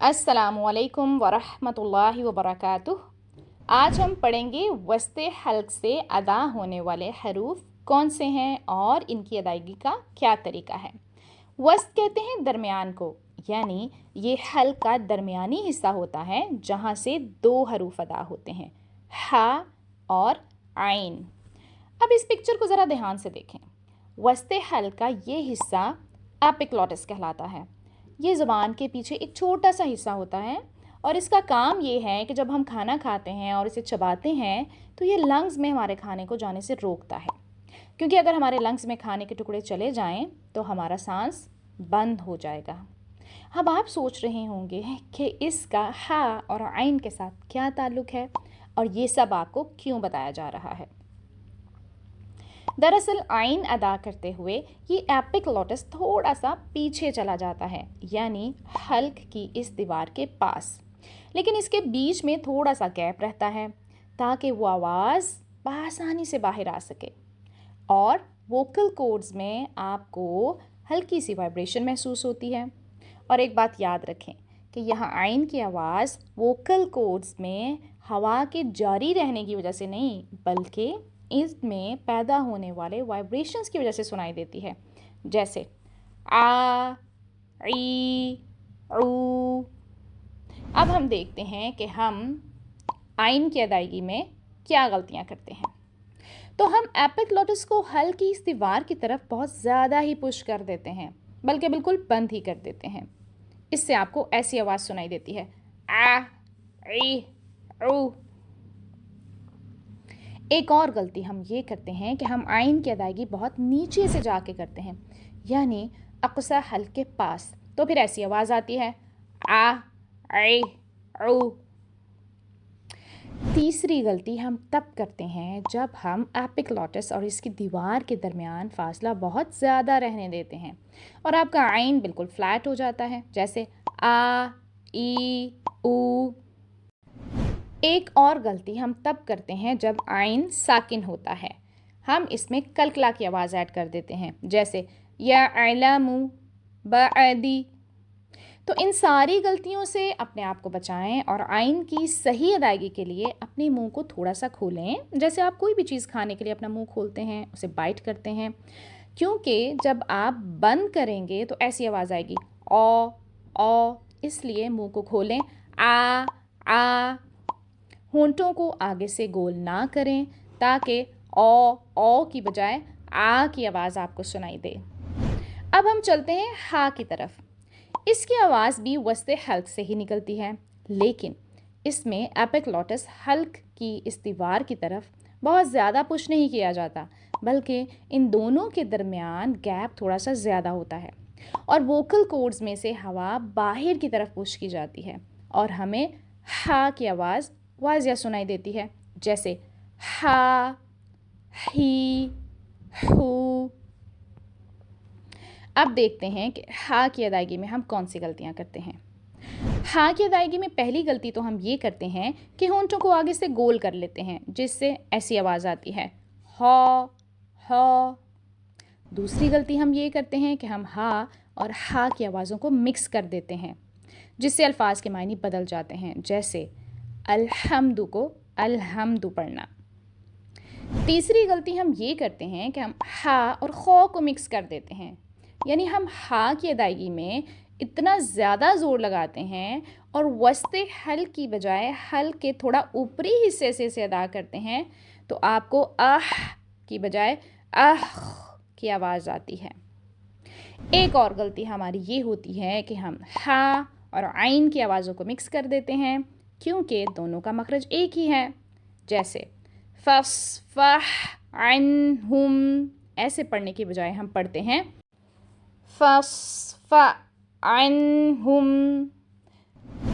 अस्सलामुअलैकुम वरहमतुल्लाहि वबरकातुह। आज हम पढ़ेंगे वस्ते हल्क से अदा होने वाले हरूफ कौन से हैं और इनकी अदायगी का क्या तरीका है। वस्त कहते हैं दरमियान को, यानी ये हल्क का दरमियानी हिस्सा होता है जहाँ से दो हरूफ अदा होते हैं, हा और आइन। अब इस पिक्चर को ज़रा ध्यान से देखें। वस्ते हल्क का ये हिस्सा एपिग्लॉटिस कहलाता है। ये ज़ुबान के पीछे एक छोटा सा हिस्सा होता है और इसका काम ये है कि जब हम खाना खाते हैं और इसे चबाते हैं तो ये लंग्स में हमारे खाने को जाने से रोकता है, क्योंकि अगर हमारे लंग्स में खाने के टुकड़े चले जाएं तो हमारा सांस बंद हो जाएगा। अब आप सोच रहे होंगे कि इसका हा और आइन के साथ क्या ताल्लुक़ है और ये सब आपको क्यों बताया जा रहा है। दरअसल आइन अदा करते हुए ये एपिग्लॉटिस थोड़ा सा पीछे चला जाता है, यानी हल्क की इस दीवार के पास, लेकिन इसके बीच में थोड़ा सा गैप रहता है ताकि वो आवाज़ आसानी से बाहर आ सके। और वोकल कॉर्ड्स में आपको हल्की सी वाइब्रेशन महसूस होती है। और एक बात याद रखें कि यहाँ आइन की आवाज़ वोकल कॉर्ड्स में हवा के जारी रहने की वजह से नहीं, बल्कि इसमें पैदा होने वाले वाइब्रेशंस की वजह से सुनाई देती है, जैसे आ, ई, ऊ। अब हम देखते हैं कि हम आइन की अदायगी में क्या गलतियां करते हैं। तो हम एपिग्लॉटिस को हल्क की इस दीवार की तरफ बहुत ज़्यादा ही पुश कर देते हैं, बल्कि बिल्कुल बंद ही कर देते हैं। इससे आपको ऐसी आवाज़ सुनाई देती है, आ, ई, ऊ। एक और गलती हम ये करते हैं कि हम आइन की अदायगी बहुत नीचे से जाके करते हैं, यानी अक्सा हल्क के पास। तो फिर ऐसी आवाज़ आती है, आ, आई, ऊ। तीसरी गलती हम तब करते हैं जब हम एपिग्लॉटिस और इसकी दीवार के दरमियान फासला बहुत ज़्यादा रहने देते हैं और आपका आइन बिल्कुल फ्लैट हो जाता है, जैसे आ, ई, ऊ। एक और गलती हम तब करते हैं जब आइन साकिन होता है। हम इसमें कलकला की आवाज़ ऐड कर देते हैं, जैसे या अलमु बअदी। तो इन सारी गलतियों से अपने आप को बचाएं और आइन की सही अदायगी के लिए अपने मुंह को थोड़ा सा खोलें, जैसे आप कोई भी चीज़ खाने के लिए अपना मुंह खोलते हैं, उसे बाइट करते हैं, क्योंकि जब आप बंद करेंगे तो ऐसी आवाज़ आएगी, ओ। इसलिए मुंह को खोलें, आ। होंठों को आगे से गोल ना करें ताकि ओ की बजाय आ की आवाज़ आपको सुनाई दे। अब हम चलते हैं हा की तरफ। इसकी आवाज़ भी वस्ते हल्क से ही निकलती है, लेकिन इसमें एपिग्लॉटिस हल्क की इस दीवार की तरफ बहुत ज़्यादा पुश नहीं किया जाता, बल्कि इन दोनों के दरमियान गैप थोड़ा सा ज़्यादा होता है और वोकल कॉर्ड्स में से हवा बाहर की तरफ पुश की जाती है और हमें हा की आवाज़ वाज़िया सुनाई देती है, जैसे हा, ही, हू। अब देखते हैं कि हा की अदायगी में हम कौन सी गलतियां करते हैं। हा की अदायगी में पहली गलती तो हम ये करते हैं कि होंठों को आगे से गोल कर लेते हैं, जिससे ऐसी आवाज़ आती है, हा। दूसरी गलती हम ये करते हैं कि हम हा और हा की आवाज़ों को मिक्स कर देते हैं, जिससे अल्फाज के मायने बदल जाते हैं, जैसे अलहम्दु को अलहम्दु पढ़ना। तीसरी गलती हम ये करते हैं कि हम हा और खो को मिक्स कर देते हैं, यानी हम हा की अदायगी में इतना ज़्यादा ज़ोर लगाते हैं और वस्ते हल्क की बजाय हल्क के थोड़ा ऊपरी हिस्से से इसे अदा करते हैं, तो आपको आह की बजाय आह की आवाज़ आती है। एक और गलती हमारी ये होती है कि हम हा और आइन की आवाज़ों को मिक्स कर देते हैं, क्योंकि दोनों का मखरज एक ही है, जैसे फस, फह, अन, हुम। ऐसे पढ़ने की बजाय हम पढ़ते हैं फस, फ, अन, हुम।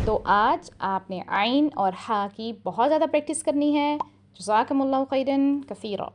तो आज आपने आइन और हा की बहुत ज़्यादा प्रैक्टिस करनी है। जज़ाकमुल्लाहु खैरन कसीरा।